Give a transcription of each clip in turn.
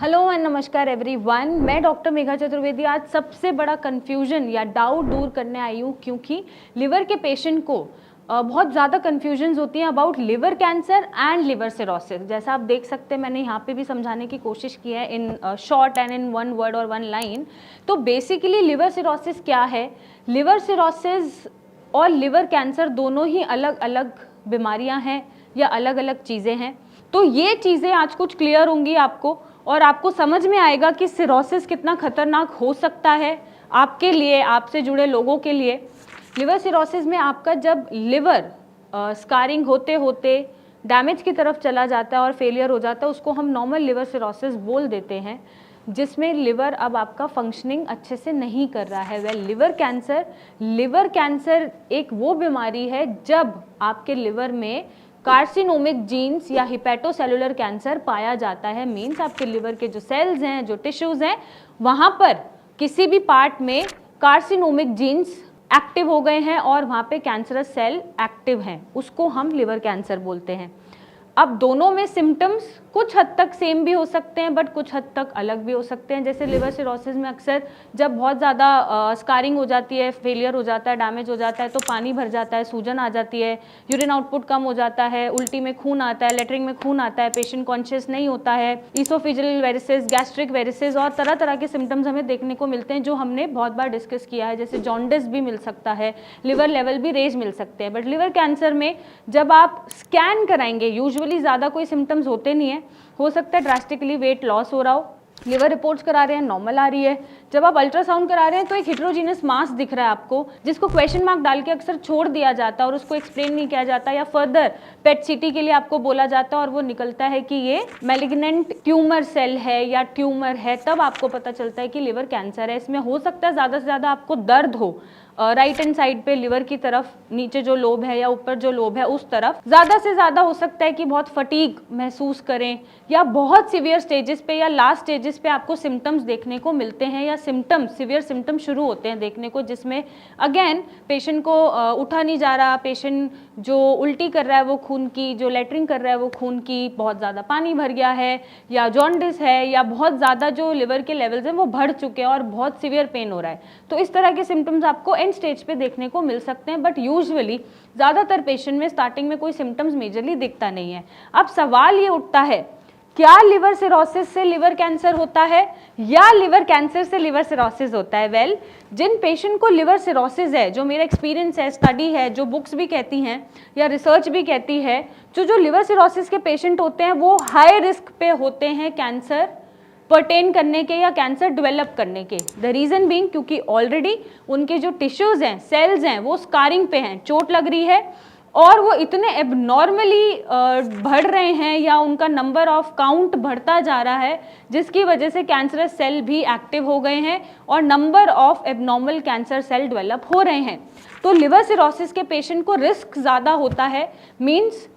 Hello and नमस्कार everyone, मैं doctor Megha Chaturvedi आज सबसे बड़ा कन्फ्यूजन या डाउट दूर करने आई हूँ, क्योंकि लिवर के पेशेंट को बहुत ज़्यादा कन्फ्यूजन्स होती हैं about liver cancer and liver cirrhosis. जैसा आप देख सकते हैं, मैंने यहाँ पे भी समझाने की कोशिश की है in short and in one word और वन लाइन। तो बेसिकली लिवर सिरोसिस क्या है? लिवर सिरोसिस और लिवर कैंसर दोनों ही अलग अलग बीमारियाँ हैं या अलग अलग चीज़ें हैं। तो ये चीज़ें आज कुछ क्लियर होंगी आपको, और आपको समझ में आएगा कि सिरोसिस कितना खतरनाक हो सकता है आपके लिए, आपसे जुड़े लोगों के लिए। लिवर सिरोसिस में आपका जब लिवर स्कारिंग होते होते डैमेज की तरफ चला जाता है और फेलियर हो जाता है, उसको हम नॉर्मल लिवर सिरोसिस बोल देते हैं, जिसमें लिवर अब आपका फंक्शनिंग अच्छे से नहीं कर रहा है। वेल, लिवर कैंसर एक वो बीमारी है जब आपके लिवर में कार्सिनोमिक जीन्स या हिपैटोसेलुलर कैंसर पाया जाता है। मीन्स आपके लिवर के जो सेल्स हैं, जो टिश्यूज़ हैं, वहाँ पर किसी भी पार्ट में कार्सिनोमिक जीन्स एक्टिव हो गए हैं और वहाँ पे कैंसरस सेल एक्टिव हैं, उसको हम लिवर कैंसर बोलते हैं। अब दोनों में सिम्टम्स कुछ हद तक सेम भी हो सकते हैं, बट कुछ हद तक अलग भी हो सकते हैं। जैसे लिवर सिरोसिस में अक्सर जब बहुत ज़्यादा स्कारिंग हो जाती है, फेलियर हो जाता है, डैमेज हो जाता है, तो पानी भर जाता है, सूजन आ जाती है, यूरिन आउटपुट कम हो जाता है, उल्टी में खून आता है, लेटरिन में खून आता है, पेशेंट कॉन्शियस नहीं होता है, ईसोफेजियल वेरिसेस, गैस्ट्रिक वेरिसेस और तरह तरह के सिम्टम्स हमें देखने को मिलते हैं, जो हमने बहुत बार डिस्कस किया है। जैसे जॉन्डिस भी मिल सकता है, लिवर लेवल भी रेज मिल सकते हैं। बट लिवर कैंसर में जब आप स्कैन कराएंगे, यूजुअली ज़्यादा कोई सिम्टम्स होते नहीं है। हो सकता है ड्रास्टिकली वेट लॉस हो रहा हो, लिवर रिपोर्ट्स करा रहे हैं, नॉर्मल आ रही है। जब आप अल्ट्रासाउंड करा रहे हैं तो एक हेटेरोजेनस मास दिख रहा है आपको, जिसको क्वेश्चन मार्क डाल के अक्सर छोड़ दिया जाता है और उसको एक्सप्लेन नहीं किया जाता, या फर्दर पेट सीटी के लिए आपको बोला जाता है और वो निकलता है कि ये मैलिग्नेंट ट्यूमर सेल है या ट्यूमर है। तब आपको पता चलता है कि लिवर कैंसर है। इसमें हो सकता है ज़्यादा से ज़्यादा आपको दर्द हो राइट हैंड साइड पे, लिवर की तरफ, नीचे जो लोब है या ऊपर जो लोब है उस तरफ। ज़्यादा से ज़्यादा हो सकता है कि बहुत फटीग महसूस करें, या बहुत सीवियर स्टेजेस पे या लास्ट स्टेजेस पे आपको सिम्टम्स देखने को मिलते हैं, या सीवियर सिम्टम्स शुरू होते हैं देखने को, जिसमें अगेन पेशेंट को उठा नहीं जा रहा, पेशेंट जो उल्टी कर रहा है वो खून की, जो लेटरिन कर रहा है वो खून की, बहुत ज़्यादा पानी भर गया है, या जॉन्डिस है, या बहुत ज़्यादा जो लिवर के लेवल्स हैं वो बढ़ चुके हैं और बहुत सीवियर पेन हो रहा है। तो इस तरह के सिम्टम्स आपको एंड स्टेज पे देखने को मिल सकते हैं। बट यूजुअली ज़्यादातर पेशेंट में स्टार्टिंग में कोई सिम्टम्स मेजरली दिखता नहीं है। अब सवाल ये उठता है, क्या लिवर सिरोसिस से लिवर कैंसर होता है या लिवर कैंसर से लिवर सिरोसिस होता है? वेल, जिन पेशेंट को लिवर सिरोसिस है, जो मेरा एक्सपीरियंस है, स्टडी है, जो बुक्स भी कहती हैं या रिसर्च भी कहती है, जो लिवर सिरोसिस के पेशेंट होते हैं वो हाई रिस्क पे होते हैं कैंसर पर्टेन करने के या कैंसर डेवलप करने के। द रीज़न बीइंग, क्योंकि ऑलरेडी उनके जो टिश्यूज़ हैं, सेल्स हैं, वो स्कारिंग पे हैं, चोट लग रही है और वो इतने एबनॉर्मली बढ़ रहे हैं, या उनका नंबर ऑफ काउंट बढ़ता जा रहा है, जिसकी वजह से कैंसरस सेल भी एक्टिव हो गए हैं और number of abnormal cancer cell develop हो रहे हैं। तो लिवर सिरोसिस के पेशेंट को रिस्क ज़्यादा होता है। मीन्स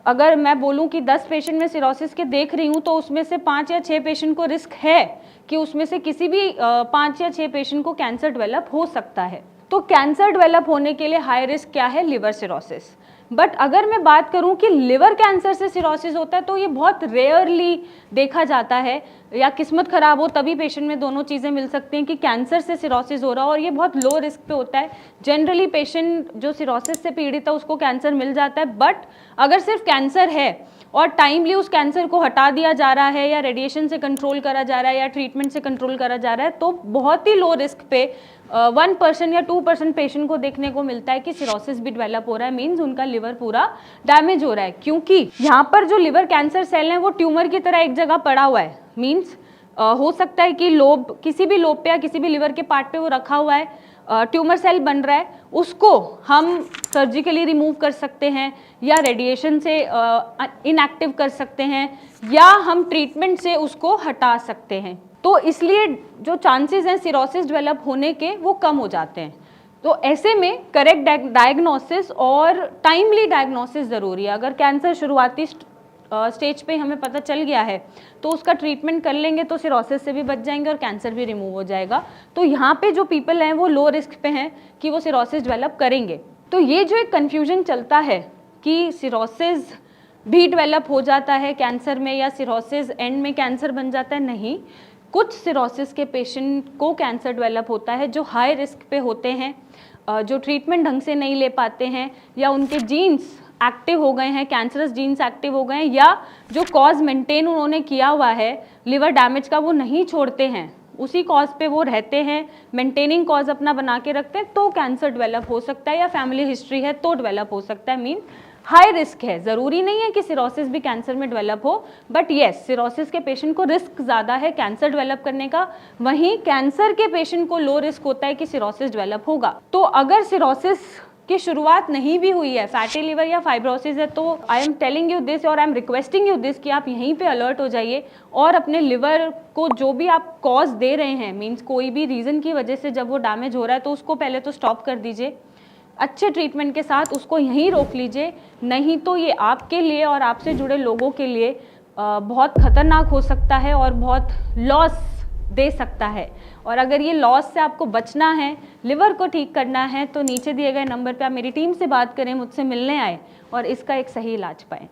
अगर मैं बोलूं कि 10 पेशेंट में सिरोसिस के देख रही हूं, तो उसमें से 5 या 6 पेशेंट को रिस्क है कि उसमें से किसी भी 5 या 6 पेशेंट को कैंसर डेवलप हो सकता है। तो कैंसर डेवलप होने के लिए हाई रिस्क क्या है? Liver cirrhosis. बट अगर मैं बात करूं कि लिवर कैंसर से सिरोसिस होता है, तो ये बहुत रेयरली देखा जाता है, या किस्मत खराब हो तभी पेशेंट में दोनों चीज़ें मिल सकती हैं कि कैंसर से सिरोसिस हो रहा हो, और ये बहुत लो रिस्क पे होता है। जनरली पेशेंट जो सिरोसिस से पीड़ित है उसको कैंसर मिल जाता है। बट अगर सिर्फ कैंसर है और टाइमली उस कैंसर को हटा दिया जा रहा है, या रेडिएशन से कंट्रोल करा जा रहा है, या ट्रीटमेंट से कंट्रोल करा जा रहा है, तो बहुत ही लो रिस्क पे 1% या 2% पेशेंट को देखने को मिलता है कि सिरोसिस भी डेवलप हो रहा है। मीन्स उनका लिवर पूरा डैमेज हो रहा है, क्योंकि यहाँ पर जो लिवर कैंसर सेल है वो ट्यूमर की तरह एक जगह पड़ा हुआ है। मीन्स हो सकता है कि लोब, किसी भी लोब पे या किसी भी लिवर के पार्ट पे वो रखा हुआ है, ट्यूमर सेल बन रहा है, उसको हम सर्जिकली रिमूव कर सकते हैं, या रेडिएशन से इनएक्टिव कर सकते हैं, या हम ट्रीटमेंट से उसको हटा सकते हैं। तो इसलिए जो चांसेस हैं सिरोसिस डेवलप होने के वो कम हो जाते हैं। तो ऐसे में करेक्ट डायग्नोसिस और टाइमली डायग्नोसिस ज़रूरी है। अगर कैंसर शुरुआती स्टेज पे हमें पता चल गया है तो उसका ट्रीटमेंट कर लेंगे तो सिरोसिस से भी बच जाएंगे और कैंसर भी रिमूव हो जाएगा। तो यहाँ पे जो पीपल हैं वो लो रिस्क पे हैं कि वो सिरोसिस डेवलप करेंगे। तो ये जो एक कन्फ्यूजन चलता है कि सिरोसिस भी डेवलप हो जाता है कैंसर में या सिरोसिस एंड में कैंसर बन जाता है, नहीं। कुछ सिरोसिस के पेशेंट को कैंसर डेवलप होता है जो हाई रिस्क पे होते हैं, जो ट्रीटमेंट ढंग से नहीं ले पाते हैं, या उनके जीन्स एक्टिव हो गए हैं, कैंसरस जीन्स एक्टिव हो गए हैं, या जो कॉज मेंटेन उन्होंने किया हुआ है लिवर डैमेज का वो नहीं छोड़ते हैं, उसी कॉज पे वो रहते हैं, मेंटेनिंग कॉज अपना बना के रखते हैं, तो कैंसर डेवलप हो सकता है, या फैमिली हिस्ट्री है तो डेवलप हो सकता है। मीन हाई रिस्क है, ज़रूरी नहीं है कि सिरोसिस भी कैंसर में डेवलप हो, बट येस सिरोसिस के पेशेंट को रिस्क ज़्यादा है कैंसर डेवलप करने का, वहीं कैंसर के पेशेंट को लो रिस्क होता है कि सिरोसिस डेवलप होगा। तो अगर सिरोसिस की शुरुआत नहीं भी हुई है, फैटी लिवर या फाइब्रोसिस है, तो I am telling you this और I am requesting you this कि आप यहीं पे अलर्ट हो जाइए और अपने लिवर को जो भी आप कॉज दे रहे हैं, मीन्स कोई भी रीज़न की वजह से जब वो डैमेज हो रहा है तो उसको पहले तो स्टॉप कर दीजिए, अच्छे ट्रीटमेंट के साथ उसको यहीं रोक लीजिए, नहीं तो ये आपके लिए और आपसे जुड़े लोगों के लिए बहुत खतरनाक हो सकता है और बहुत लॉस दे सकता है। और अगर ये लॉस से आपको बचना है, लिवर को ठीक करना है, तो नीचे दिए गए नंबर पे आप मेरी टीम से बात करें, मुझसे मिलने आए और इसका एक सही इलाज पाएँ।